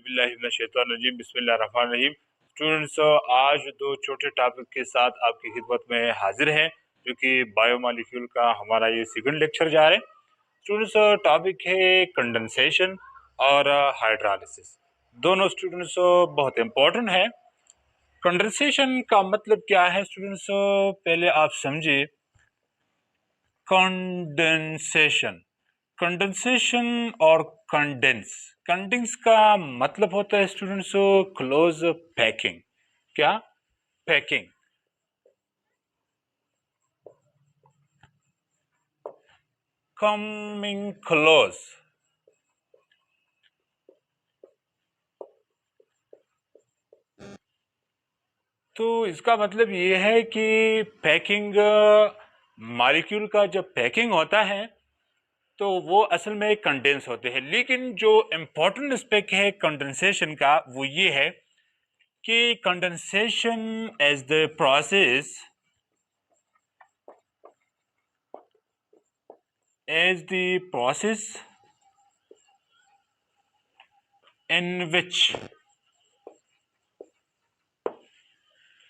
औज़ुबिल्लाहिमिनश्शैतानिर्रजीम बिस्मिल्लाहिर्रहमानिर्रहीम। स्टूडेंट्स, आज दो छोटे टॉपिक के साथ आपकी खिदमत में हाजिर हैं, जो कि बायोमॉलिक्यूल का हमारा ये सेकंड लेक्चर जा रहा है। स्टूडेंट्स, टॉपिक है कंडेंसेशन और हाइड्रोलिसिस। दोनों स्टूडेंट्स बहुत इंपॉर्टेंट है। कंडेंसेशन का मतलब क्या है स्टूडेंट्स, पहले आप समझे। कंडेंसेशन कंडेंसेशन और कंडेंस का मतलब होता है स्टूडेंट्स क्लोज पैकिंग। क्या? पैकिंग। Coming close. तो इसका मतलब ये है कि पैकिंग, मॉलिक्यूल का जब पैकिंग होता है तो वो असल में कंडेंस होते हैं। लेकिन जो इंपॉर्टेंट एस्पेक्ट है कंडेंसेशन का वो ये है कि condensation as the process in which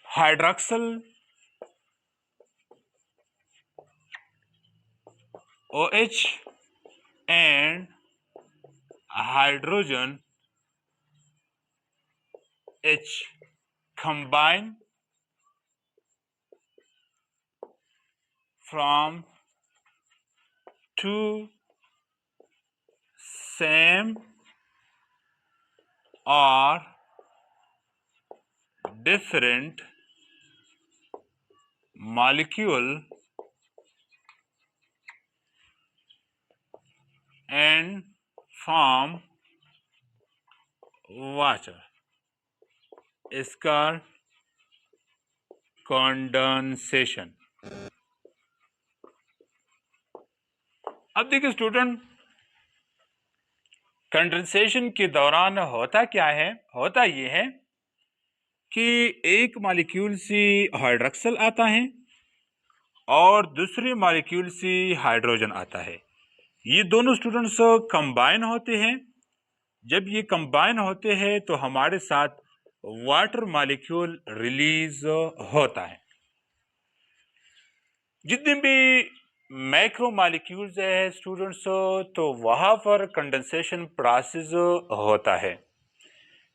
hydroxyl OH and hydrogen H combine from two same or different molecule and form water is called condensation। अब देखिए स्टूडेंट, कंडेंसेशन के दौरान होता क्या है? होता ये है कि एक मॉलिक्यूल से हाइड्रोक्सिल आता है और दूसरे मॉलिक्यूल से हाइड्रोजन आता है। ये दोनों स्टूडेंट्स कंबाइन होते हैं। जब ये कंबाइन होते हैं तो हमारे साथ वाटर मॉलिक्यूल रिलीज होता है। जितने भी मैक्रो मॉलिक्यूल्स है स्टूडेंट्स, तो वहां पर कंडेंसेशन प्रोसेस होता है।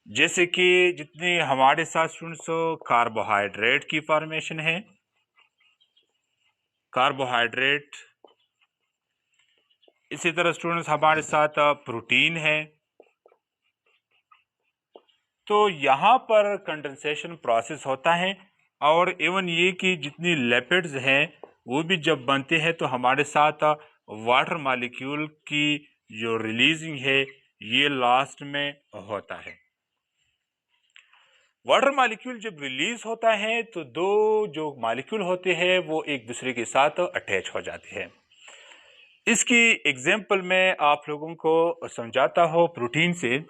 जैसे कि जितने हमारे साथ स्टूडेंट्स कार्बोहाइड्रेट की फॉर्मेशन है, कार्बोहाइड्रेट। इसी तरह स्टूडेंट्स हमारे साथ प्रोटीन है। तो यहाँ पर कंडेंसेशन प्रोसेस होता है। और इवन ये कि जितनी लिपिड्स हैं वो भी जब बनते हैं तो हमारे साथ वाटर मॉलिक्यूल की जो रिलीजिंग है ये लास्ट में होता है। वाटर मॉलिक्यूल जब रिलीज होता है तो दो जो मॉलिक्यूल होते हैं वो एक दूसरे के साथ अटैच हो जाते हैं। इसकी एग्जाम्पल मैं आप लोगों को समझाता हूँ प्रोटीन से।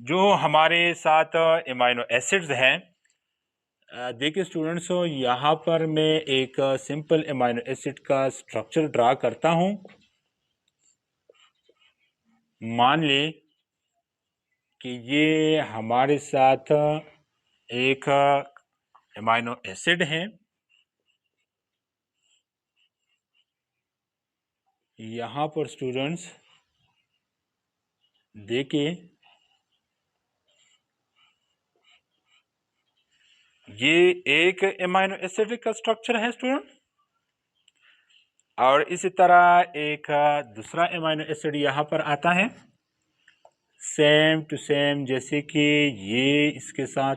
जो हमारे साथ एमाइनो एसिड्स हैं, देखिए स्टूडेंट्स, यहाँ पर मैं एक सिंपल एमाइनो एसिड का स्ट्रक्चर ड्रा करता हूँ। मान ले कि ये हमारे साथ एक एमाइनो एसिड है। यहाँ पर स्टूडेंट्स देखिए, ये एक एमाइनो एसिड का स्ट्रक्चर है स्टूडेंट, और इसी तरह एक दूसरा एमाइनो एसिड यहाँ पर आता है सेम टू सेम। जैसे कि ये इसके साथ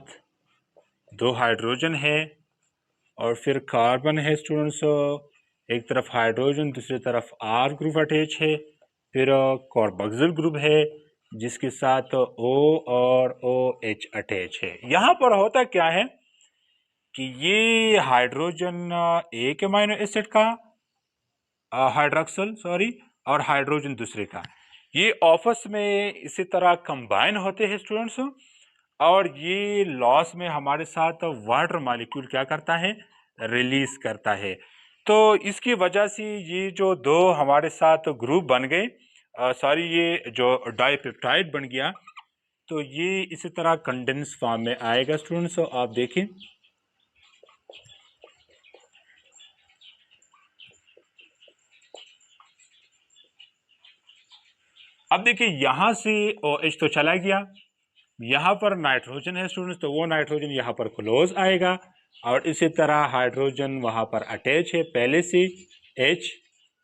दो हाइड्रोजन है और फिर कार्बन है स्टूडेंट्स, एक तरफ हाइड्रोजन दूसरी तरफ आर ग्रुप अटैच है। फिर कार्बोक्सिल ग्रुप है जिसके साथ O और OH अटैच है। यहाँ पर होता क्या है कि ये हाइड्रोजन एक एमाइनो एसिड का हाइड्रोक्सिल और हाइड्रोजन दूसरे का, ये आपस में इसी तरह कंबाइन होते हैं स्टूडेंट्स। और ये लॉस में हमारे साथ वाटर मॉलिक्यूल क्या करता है? रिलीज करता है। तो इसकी वजह से ये जो दो हमारे साथ ग्रुप बन गए, ये जो डाइपेप्टाइड बन गया, तो ये इसी तरह कंडेंस फॉर्म में आएगा स्टूडेंट्स। तो आप देखें, अब देखिए यहां से OH तो चला गया, यहाँ पर नाइट्रोजन है स्टूडेंट्स, तो वो नाइट्रोजन यहाँ पर क्लोज आएगा, और इसी तरह हाइड्रोजन वहाँ पर अटैच है पहले से, H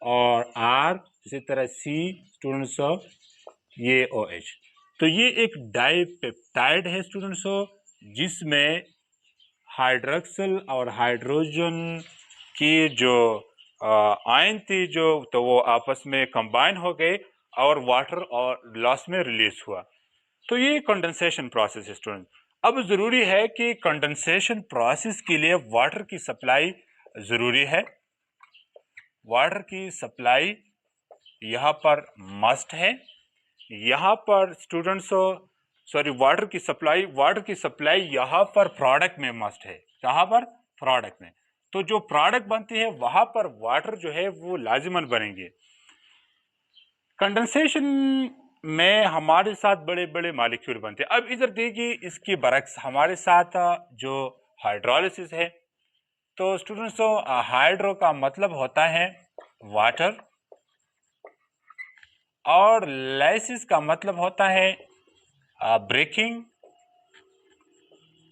और R, इसी तरह C स्टूडेंट्स, ये OH। तो ये एक डाइपेप्टाइड है स्टूडेंट्स, जिसमें हाइड्रोक्सिल और हाइड्रोजन की जो आयन थी जो, तो वो आपस में कंबाइन हो गए और वाटर और लॉस में रिलीज हुआ। तो ये कंडेंसेशन प्रोसेस है स्टूडेंट। अब जरूरी है कि कंडेंसेशन प्रोसेस के लिए वाटर की सप्लाई जरूरी है। वाटर की सप्लाई यहाँ पर मस्ट है। यहाँ पर स्टूडेंट्स, सॉरी, वाटर की सप्लाई यहाँ पर प्रोडक्ट में मस्ट है। कहाँ पर? प्रोडक्ट में। तो जो प्रोडक्ट बनती है वहां पर वाटर जो है वो लाजिमन बनेंगे। कंडेंसेशन में हमारे साथ बड़े बड़े मॉलिक्यूल बनते हैं। अब इधर देखिए, इसकी बरक्स हमारे साथ जो हाइड्रोलिसिस है, तो स्टूडेंट्स हाइड्रो का मतलब होता है वाटर, और लाइसिस का मतलब होता है ब्रेकिंग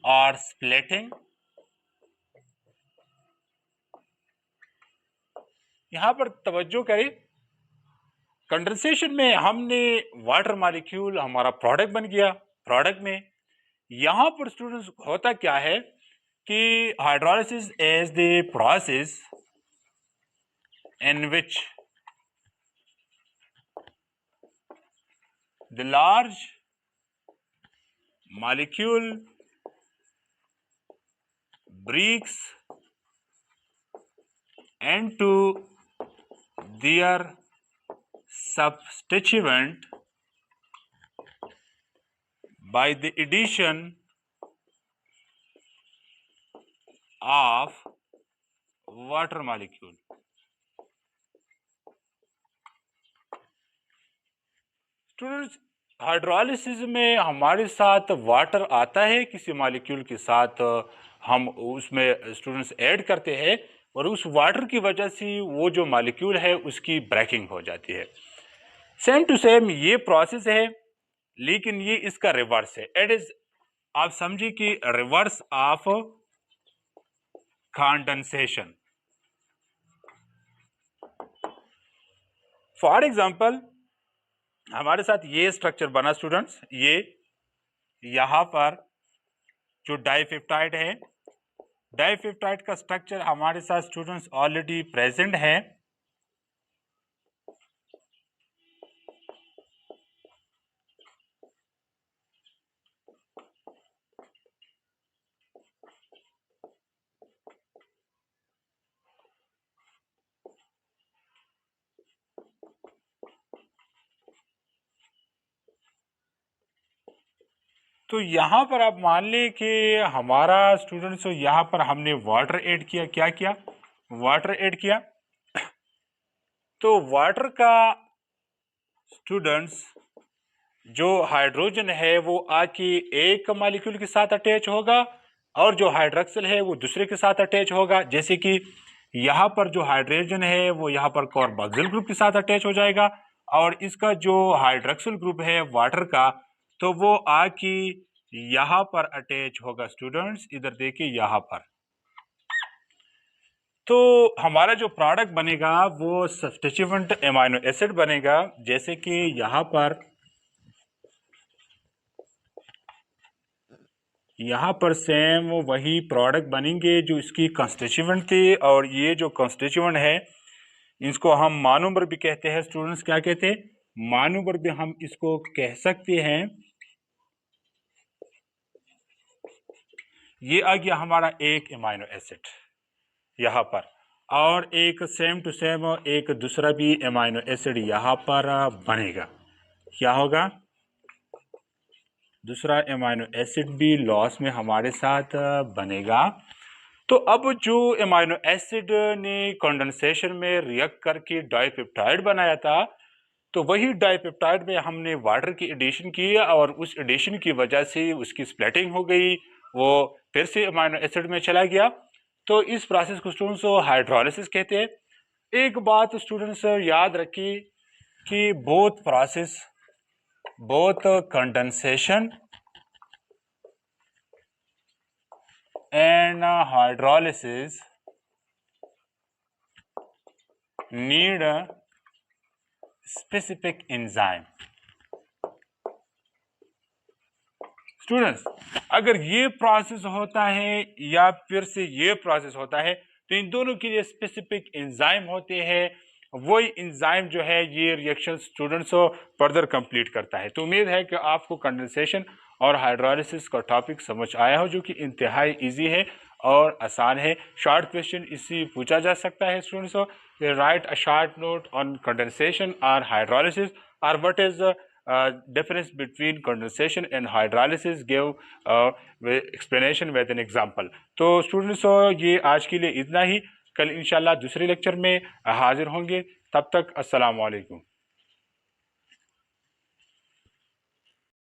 और स्प्लिटिंग। यहां पर तवज्जो करें, कंडेंसेशन में हमने वाटर मॉलिक्यूल हमारा प्रोडक्ट बन गया, प्रोडक्ट में यहां पर स्टूडेंट्स होता क्या है कि hydrolysis is the process in which the large molecule breaks into their substituent by the addition of water molecule. Students, hydrolysis में हमारे साथ वाटर आता है, किसी मॉलिक्यूल के साथ हम उसमें स्टूडेंट्स ऐड करते हैं, और उस वाटर की वजह से वो जो मॉलिक्यूल है उसकी ब्रेकिंग हो जाती है। सेम टू सेम ये प्रोसेस है, लेकिन ये इसका रिवर्स है। इट इज, आप समझिए कि reverse of condensation. For example, हमारे साथ ये स्ट्रक्चर बना स्टूडेंट्स, ये यहां पर जो डाइपेप्टाइड है, डाइपेप्टाइड का स्ट्रक्चर हमारे साथ स्टूडेंट्स ऑलरेडी प्रेजेंट है। तो यहाँ पर आप मान लें कि हमारा स्टूडेंट्स, यहाँ पर हमने वाटर ऐड किया, क्या किया? वाटर ऐड किया। तो वाटर का स्टूडेंट्स जो हाइड्रोजन है वो आके एक मॉलिक्यूल के साथ अटैच होगा, और जो हाइड्रोक्सिल है वो दूसरे के साथ अटैच होगा। जैसे कि यहाँ पर जो हाइड्रोजन है वो यहाँ पर कार्बोक्सिल ग्रुप के साथ अटैच हो जाएगा, और इसका जो हाइड्रोक्सिल ग्रुप है वाटर का, तो वो आके यहाँ पर अटैच होगा स्टूडेंट्स। इधर देखिए यहाँ पर, तो हमारा जो प्रोडक्ट बनेगा वो सब्स्टिट्यूएंट एमाइनो एसिड बनेगा। जैसे कि यहाँ पर सेम वही प्रोडक्ट बनेंगे जो इसकी कंस्टिट्यूएंट थी, और ये जो कंस्टिट्यूएंट है इसको हम मोनोमर भी कहते हैं स्टूडेंट्स। क्या कहते हैं? मोनोमर भी हम इसको कह सकते हैं। ये आ गया हमारा एक एमाइनो एसिड यहाँ पर, और एक सेम टू सेम एक दूसरा भी एमाइनो एसिड यहाँ पर बनेगा। क्या होगा? दूसरा एमाइनो एसिड भी लॉस में हमारे साथ बनेगा। तो अब जो एमाइनो एसिड ने कंडेंसेशन में रिएक्ट करके डाइपेप्टाइड बनाया था, तो वही डाइपेप्टाइड में हमने वाटर की एडिशन की और उस एडिशन की वजह से उसकी स्प्लिटिंग हो गई, वो फिर से अमाइनो एसिड में चला गया। तो इस प्रोसेस को स्टूडेंट्स हाइड्रोलिसिस कहते हैं। एक बात स्टूडेंट्स याद रखिए कि both process, both condensation and hydrolysis need a specific enzyme. Students, अगर ये प्रोसेस होता है या फिर से ये प्रोसेस होता है तो इन दोनों के लिए स्पेसिफिक एंजाइम होते हैं। वही एंजाइम जो है ये रिएक्शन स्टूडेंट्स को फर्दर कंप्लीट करता है। तो उम्मीद है कि आपको कंडेंसेशन और हाइड्रोलिसिस का टॉपिक समझ आया हो, जो कि इंतहाई इजी है और आसान है। शॉर्ट क्वेश्चन इससे पूछा जा सकता है स्टूडेंट्स को, right a short note on condensation और हाइड्रोलिसिस और what is the difference between condensation and hydrolysis, give explanation with an example. तो स्टूडेंट्स ये आज के लिए इतना ही। कल इंशाल्लाह दूसरे लेक्चर में हाजिर होंगे। तब तक अस्सलाम वालेकुम।